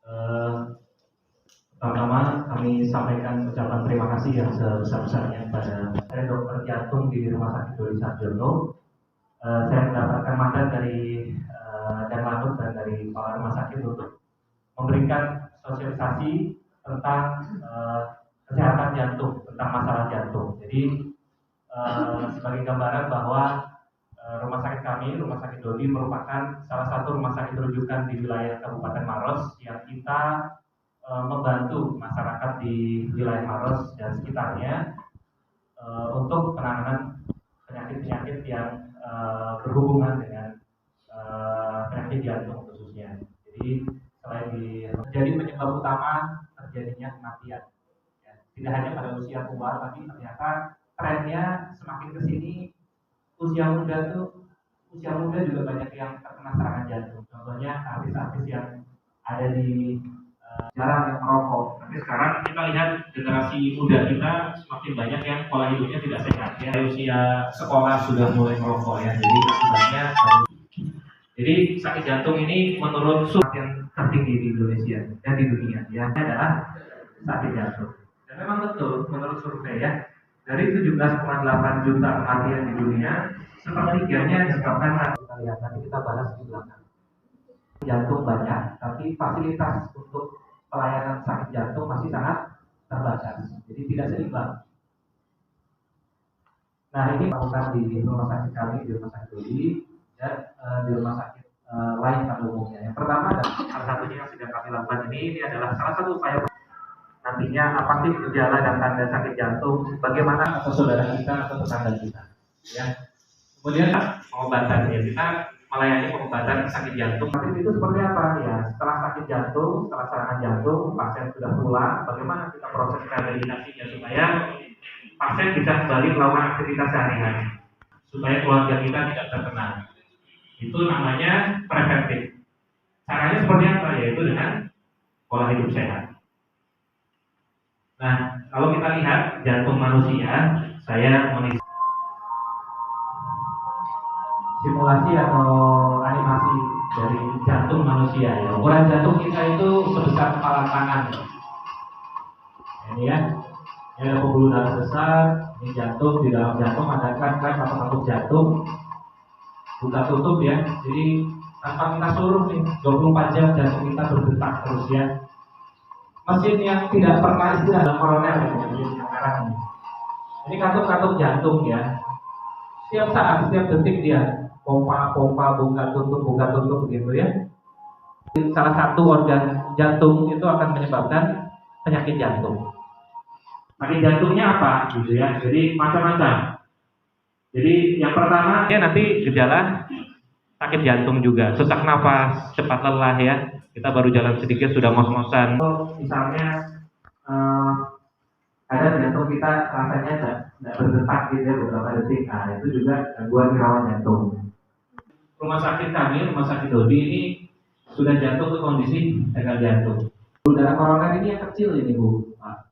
Eh, Pertama kami sampaikan ucapan terima kasih yang sebesar-besarnya kepada saya dokter jantung di Rumah Sakit Dodi Sarjono. Saya mendapatkan mandat dari dan manut dan dari kepala rumah sakit untuk memberikan sosialisasi tentang kesehatan jantung, tentang masalah jantung. Jadi sebagai gambaran bahwa rumah sakit kami, Rumah Sakit Dodi merupakan salah satu rumah sakit rujukan di wilayah Kabupaten Maros yang kita membantu masyarakat di wilayah Maros dan sekitarnya untuk penanganan penyakit-penyakit yang berhubungan dengan penyakit jantung khususnya. Jadi selain menjadi penyebab utama terjadinya kematian, ya, tidak hanya pada usia tua, tapi ternyata trennya semakin ke sini usia muda juga banyak yang terkena serangan jantung. Contohnya artis-artis yang ada di jarang yang merokok. Tapi sekarang kita lihat generasi muda kita semakin banyak yang pola hidupnya tidak sehat. Ya, usia sekolah sudah mulai merokok ya. Jadi akibatnya sakit jantung ini menurut survei yang tertinggi di Indonesia dan di dunia ya adalah sakit jantung. Dan memang betul menurut survei ya, dari 17,8 juta kematian di dunia, sepertiganya disebabkan kita lihat nanti kita bahas di belakang. Jantung banyak, tapi fasilitas untuk pelayanan sakit jantung masih sangat terbatas, jadi tidak seimbang. Nah ini lakukan di rumah sakit kami, di rumah sakit Dodi dan di rumah sakit lain pada umumnya. Yang pertama dan salah satunya yang sedang kami lakukan ini adalah salah satu upaya nantinya apa sih gejala dan tanda sakit jantung, bagaimana atau saudara kita atau tetangga kita, ya. Kemudian pengobatan ya, kita melayani pengobatan sakit jantung. Itu seperti apa ya? Setelah sakit jantung, setelah serangan jantung, pasien sudah pulang, bagaimana kita proses rehabilitasinya supaya pasien bisa kembali melakukan aktivitas sehari-hari, supaya keluarga kita tidak terkena. Itu namanya preventif. Caranya seperti apa? Yaitu dengan pola hidup sehat. Nah, kalau kita lihat jantung manusia, saya simulasi atau animasi dari jantung manusia ya. Ukuran jantung kita itu sebesar kepala tangan. Ini ya. Ini ada pembuluh darah besar, ini jantung, di dalam jantung ada kan atau katup jantung. Buka tutup ya. Jadi tanpa kita suruh nih 24 jam jantung kita berdetak terus ya. Mesin yang tidak pernah istirahat koroner ya, mesin yang sekarang ini. Ini katup jantung ya. Setiap saat, setiap detik dia pompa buka tutup begitu ya. Salah satu organ jantung itu akan menyebabkan penyakit jantung. Penyakit jantungnya apa gitu ya. Jadi macam-macam. Jadi yang pertama ya nanti gejala sakit jantung juga, sesak nafas, cepat lelah ya. Kita baru jalan sedikit sudah ngos-ngosan. Misalnya ada jantung kita rasanya tidak berdetak gitu ya beberapa detik. Nah itu juga gangguan irawan jantung. Rumah sakit kami, Rumah Sakit Dodi ini sudah jatuh ke kondisi gagal jantung. Pembuluh darah koroner ini yang kecil ini Bu. Nah,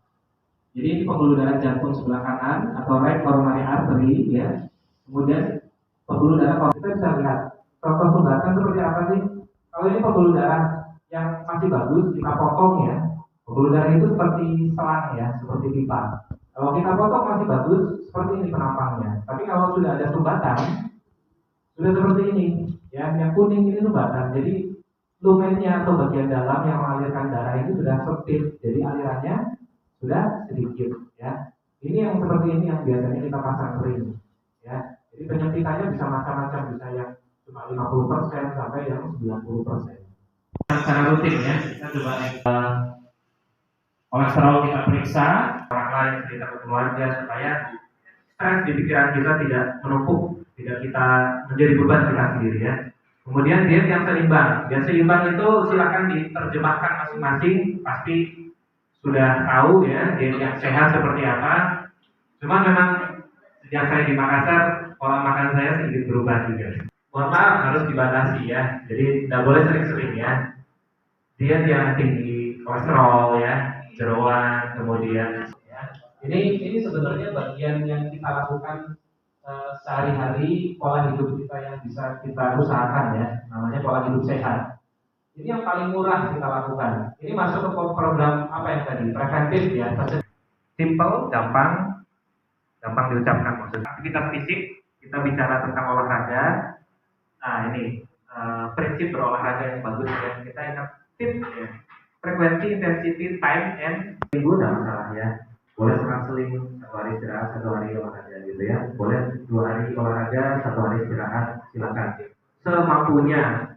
jadi ini pembuluh darah jantung sebelah kanan atau right coronary artery ya. Kemudian pembuluh darah koroner kita bisa lihat contoh sumbatan seperti apa sih? Kalau ini pembuluh darah yang masih bagus kita potong ya. Pembuluh darah itu seperti selang ya, seperti pipa. Kalau kita potong masih bagus, seperti ini penampangnya. Tapi kalau sudah ada sumbatan, sudah seperti ini, ya. Yang kuning ini sumbatan. Jadi lumennya atau bagian dalam yang mengalirkan darah itu sudah sempit, jadi alirannya sudah sedikit, ya. Ini yang seperti ini yang biasanya kita pasang ring, ya. Jadi penyempitannya bisa macam-macam, bisa yang cuma 50% sampai yang 90%. Secara rutin ya, kita coba kolesterol kita periksa, orang lain cerita ke keluarga supaya stres di pikiran kita tidak menumpuk, tidak kita menjadi beban kita sendiri ya. Kemudian diet yang seimbang. Diet seimbang itu silakan diterjemahkan masing-masing, pasti sudah tahu ya diet yang sehat seperti apa. Cuma memang sejak saya di Makassar, pola makan saya sedikit berubah juga. Mohon maaf harus dibatasi ya. Jadi tidak boleh sering-sering ya. Diet yang tinggi kolesterol ya, jeroan, kemudian ya. Ini sebenarnya bagian yang kita lakukan sehari-hari, pola hidup kita yang bisa kita usahakan ya, namanya pola hidup sehat. Ini yang paling murah kita lakukan. Ini masuk ke program apa yang tadi? Preventif ya. Simple, gampang diucapkan maksudnya. Aktivitas fisik, kita bicara tentang olahraga. Nah ini prinsip berolahraga yang bagus ya. Kita ingat tips ya. Frekuensi, intensity, time, and minggu tidak masalah ya. Boleh selang-seling 1 hari istirahat, 1 hari olahraga gitu ya. Boleh 2 hari olahraga, 1 hari istirahat, silakan. Semampunya.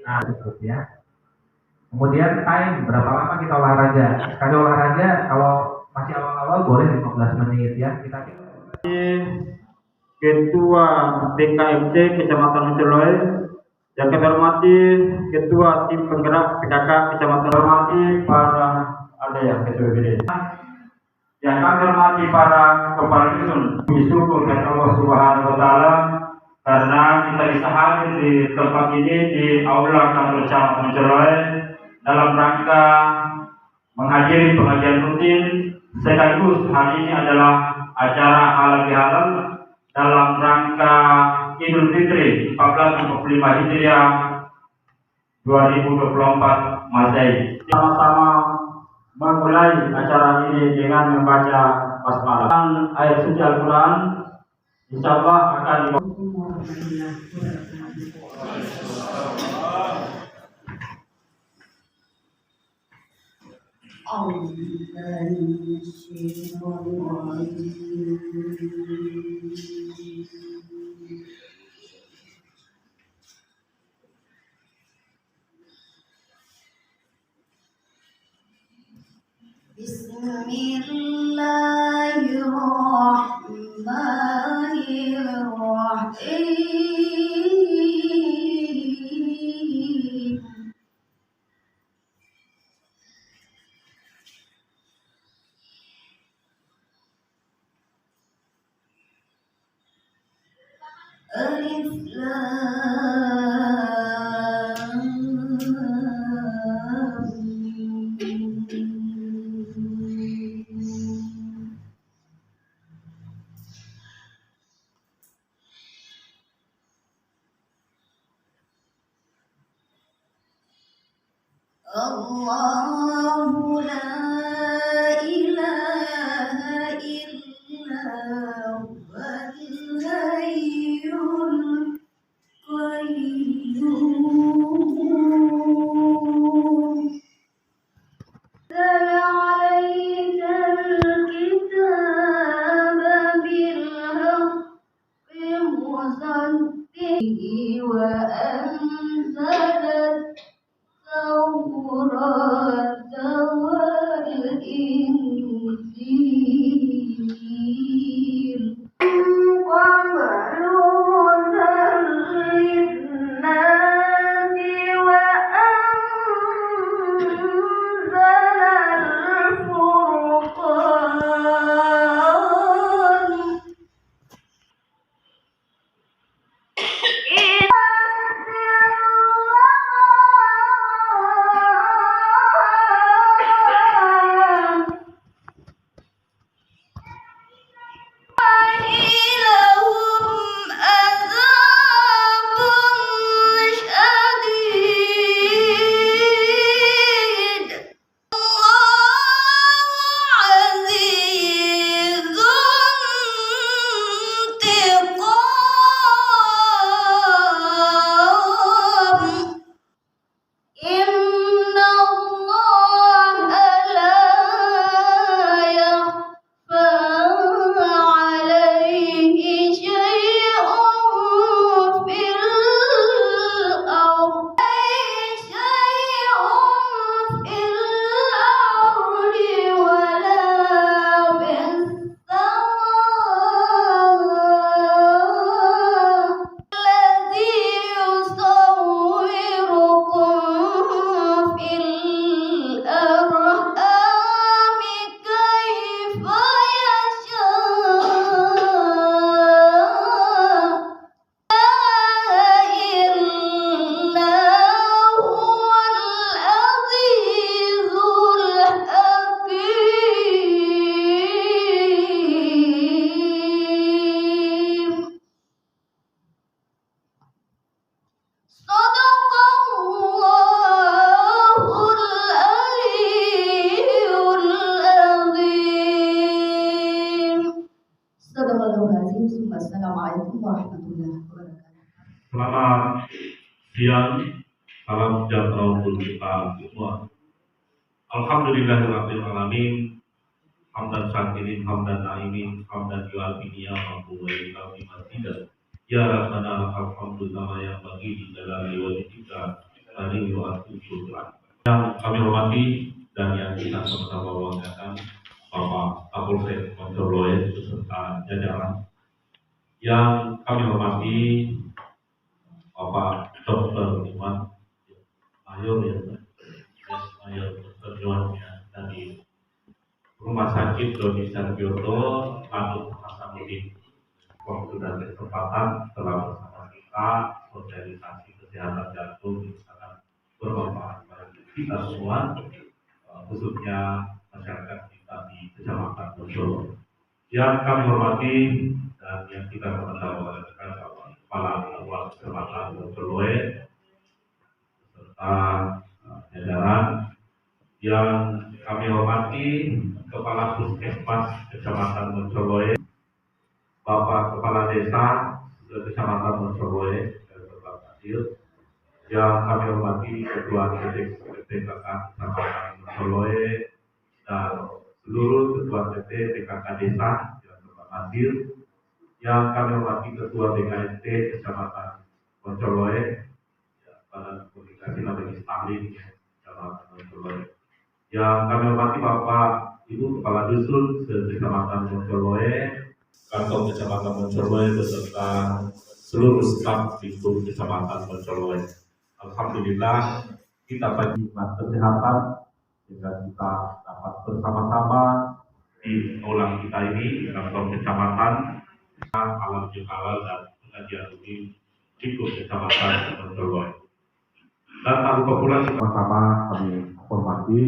Nah, cukup ya. Kemudian time, berapa lama kita olahraga? Sekali olahraga, kalau masih awal-awal boleh 15 menit ya. Kita Ketua BKMT Kecamatan Menceloy, yang kami hormati Ketua Tim Penggerak PKK Kecamatan, hormati para ada yang Ketua BD, yang kami hormati para kepala dusun. Bersyukur kepada Allah Subhanahu Wa Taala karena kita bisa hadir di tempat ini di aula kantor Kecamatan Menceloy dalam rangka menghadiri pengajian rutin sekaligus hari ini adalah acara halal bihalal dalam rangka Idul Fitri 1445 Hijriah 2024 Masehi. Sama-sama memulai acara ini dengan membaca basmalah dan ayat suci Al-Quran. Insyaallah akan Bismillahirrahmanirrahim. Alif Lam Mim. Allahu la ilaha illa huwal hayyul qayyum. Anzala 'alaikal kitaba bil haqqi musaddiqan wa anzala التوراة والإنجيل قبل هدى للناس وأنزل siang, salam sejahtera untuk kita semua. Alhamdulillahirabbil alamin, hamdan syakirin, hamdan na'imin, hamdan yu'afiniya wa ilahi masidah. Ya Rabbana lakal hamdu kama yang bagi di jalali wajibika tadi yu'atu syukran. Yang kami hormati dan yang kita sama-sama banggakan Bapak Kapolsek Montoloe beserta jajaran. Yang kami hormati Bapak Dr. Iman Mayor Mayor Dr. Iman dari Rumah Sakit Doni Sarjito Lanut Hasanuddin. Waktu dan kesempatan telah bersama kita sosialisasi kesehatan jantung yang sangat bermanfaat bagi kita semua, khususnya masyarakat kita di Kecamatan Montoloe. Yang kami hormati dan yang kita hormati Kepala Kepala Kecamatan Montoloe serta jajaran. Yang kami hormati Kepala Puskesmas Kecamatan Montoloe, Bapak Kepala Desa Kecamatan Montoloe, Bapak Adil. Yang kami hormati Ketua TPK Kecamatan Montoloe dan seluruh Ketua TP PKK Desa yang Bapak Adil. Yang kami hormati Ketua BKST Kecamatan Montoloe, Badan Komunikasi Nabi Stalin Kecamatan Montoloe. Yang kami hormati Bapak Ibu Kepala Dusun Kecamatan Montoloe, Kantor Kecamatan Montoloe beserta seluruh staf di Kecamatan Montoloe. Alhamdulillah kita bagi kesehatan sehingga kita dapat bersama-sama di aula kita ini di kantor kecamatan alam halal dan pengajian rutin di Kecamatan Montoloe. Dan tak lupa pula sama-sama kami hormati.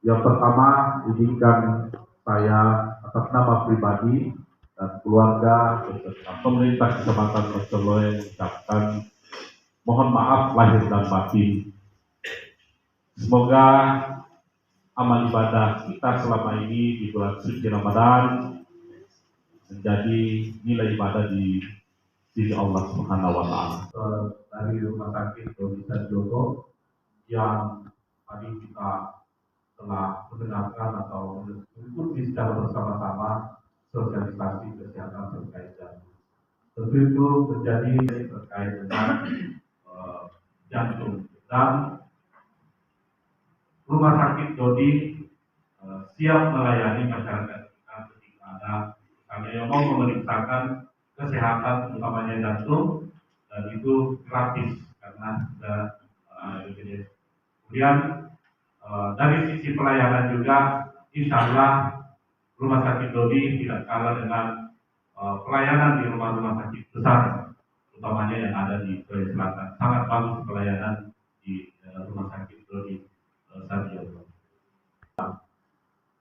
Yang pertama, izinkan saya atas nama pribadi dan keluarga beserta pemerintah Kecamatan Montoloe mengucapkan mohon maaf lahir dan batin. Semoga amal ibadah kita selama ini di bulan suci Ramadan menjadi nilai ibadah di sisi Allah Subhanahu wa Ta'ala. Dari Rumah Sakit Doni Sarjito yang tadi kita telah mendengarkan atau mengikuti secara bersama-sama sosialisasi kesehatan terkait jantung. Tentu itu menjadi terkait dengan jantung dan Rumah Sakit Doni siap melayani masyarakat kita ketika ada yang mau memeriksakan kesehatan utamanya jantung, dan itu gratis karena sudah kemudian dari sisi pelayanan juga insya Allah Rumah Sakit Doni tidak kalah dengan pelayanan di rumah-rumah sakit besar utamanya yang ada di Sulawesi Selatan. Sangat bagus pelayanan di Rumah Sakit Doni Sarjito.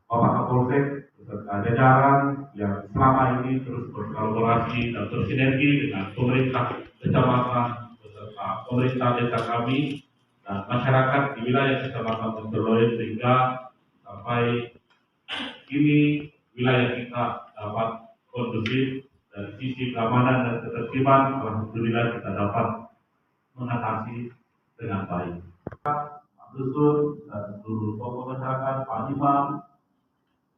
Bapak Kapolsek beserta jajaran yang selama ini terus berkolaborasi dan bersinergi dengan pemerintah kecamatan beserta pemerintah desa kami dan masyarakat di wilayah Kecamatan Montoloe sehingga sampai ini wilayah kita dapat kondusif dari sisi keamanan dan ketertiban. Alhamdulillah kita dapat mengatasi dengan baik. Pak Dusun dan seluruh tokoh masyarakat, Pak Imam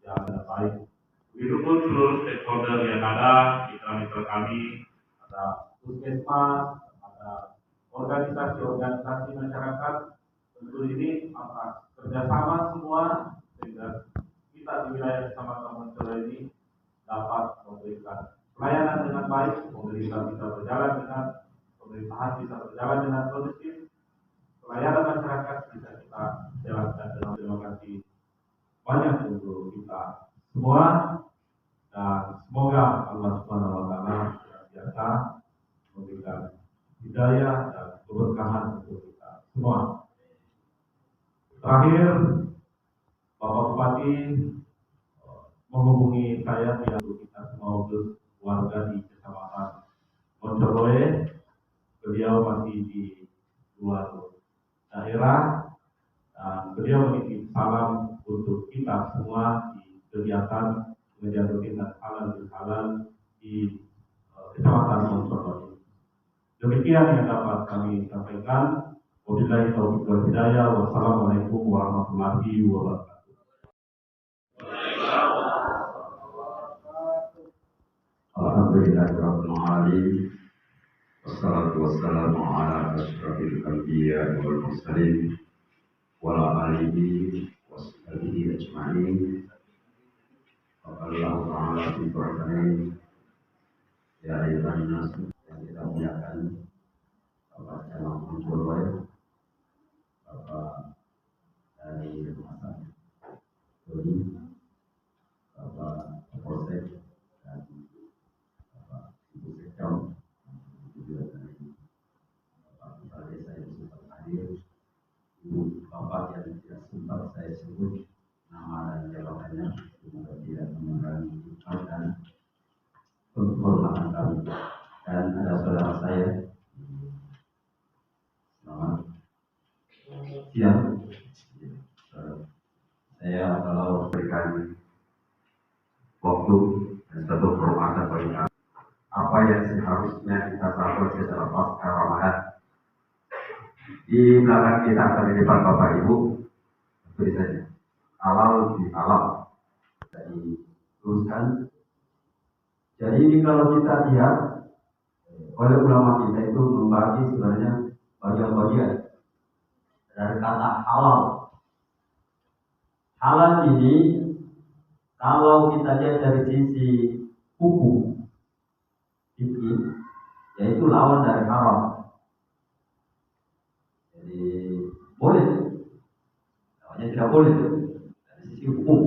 yang ada baik. Begitu pun seluruh stakeholder yang ada di mitra kami, ada puskesmas, ada organisasi-organisasi masyarakat. Tentu ini atas kerjasama semua sehingga kita di wilayah Kecamatan Montoloe ini dapat memberikan pelayanan dengan baik, pemerintah bisa berjalan dengan pemerintahan bisa berjalan dengan kondusif, pelayanan masyarakat bisa kita jalankan dengan terima kasih banyak untuk kita semua dan semoga Allah Subhanahu wa Ta'ala senantiasa memberikan hidayah dan keberkahan untuk kita semua. Terakhir, Bapak Bupati menghubungi saya untuk kita semua untuk warga di Kecamatan Montoloe. Beliau masih di luar daerah dan beliau menitip salam untuk kita semua di kegiatan pengajian rutin dan halal di Kecamatan Montoloe. Demikian yang dapat kami sampaikan. Wabillahi taufiq wal hidayah. Wassalamualaikum warahmatullahi wabarakatuh. Alhamdulillahirabbil alamin. Wassalatu wassalamu ala asyrafil anbiya'i wal mursalin wa ala alihi washabihi ajma'in. Allah Ta'ala fi Qur'anil ya ayyuhan nas yang kita muliakan Bapak Camat Munculwai, Bapak dari Rumah Sakit Dodi, Bapak Kapolsek dan Bapak Ibu Sekam, juga dari Bapak Kepala Desa yang sempat hadir, Ibu Bapak yang tidak sempat saya sebut nama dan jabatannya, semoga tidak mengurangi hikmat dan penghormatan kami. Dan ada saudara saya, selamat siang. Saya kalau berikan waktu dan satu penghormatan bagi kami, apa yang seharusnya kita lakukan secara pasca Ramadan. Di belakang kita atau di depan Bapak Ibu, beri saja halal di halal. Jadi teruskan. Jadi ini kalau kita lihat oleh ulama kita itu membagi sebenarnya bagian-bagian dari kata halal. Halal ini kalau kita lihat dari sisi hukum fikih, yaitu lawan dari haram. Jadi boleh, lawannya tidak boleh dari sisi hukum.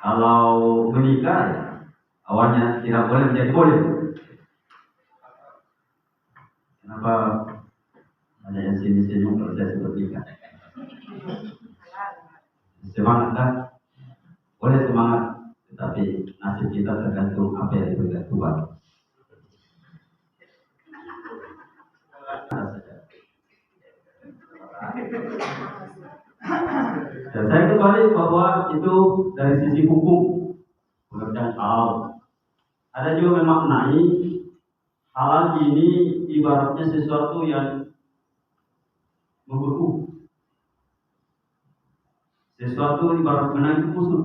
Kalau menikah, awalnya tidak boleh menjadi boleh. Kenapa ada yang sini-sini kalau saya sepertikan? Semangat kan? Boleh semangat, tetapi nasib kita tergantung apa yang diberikan Tuhan. Dan saya kembali bahwa itu dari sisi hukum pengertian halal. Ada juga memaknai halal ini ibaratnya sesuatu yang membeku. Sesuatu ibarat benang itu kusut,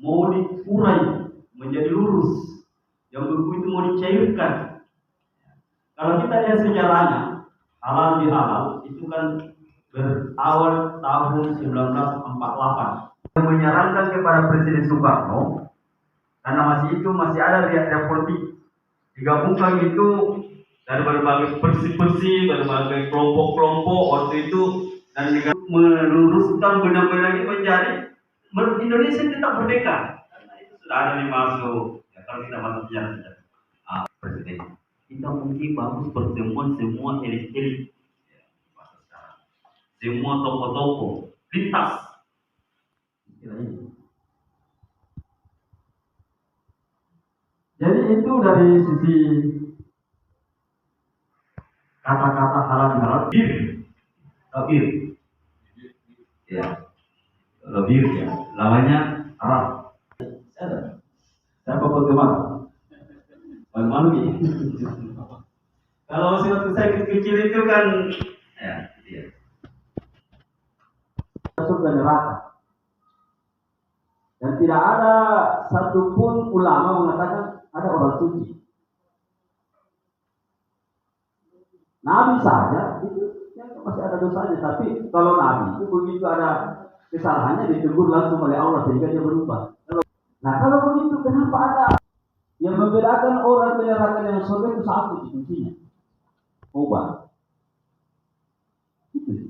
mau dikurai menjadi lurus. Yang beku itu mau dicairkan. Kalau kita lihat sejarahnya, halal bihalal itu kan berawal tahun 1948. Menyarankan kepada Presiden Soekarno, karena masih ada riak-riak politik, digabungkan itu dari berbagai bersih-bersih, berbagai kelompok-kelompok waktu itu, dan meluruskan benar-benar ini menjadi Indonesia tetap merdeka. Karena itu sudah ada nih masuk. Ya, kalau kita masuk sejarah saja. Presiden, kita mungkin bagus pertemuan semua elit-elit, ya, semua tokoh-tokoh lintas. Jadi itu dari sisi kata-kata halal bihalal. Bir, ya, lebih ya, lawannya haram. Saya bapak kemana? Malu-malu ya. Kalau waktu saya kecil itu kan, ya, iya. Masuk ke neraka. Dan tidak ada satupun ulama mengatakan ada orang suci. Nabi saja itu ya, masih ada dosanya, tapi kalau Nabi itu begitu ada kesalahannya ditegur langsung oleh Allah sehingga dia berubah. Nah kalau begitu kenapa ada yang membedakan orang ke neraka yang surga itu satu kuncinya? Obat. Itu.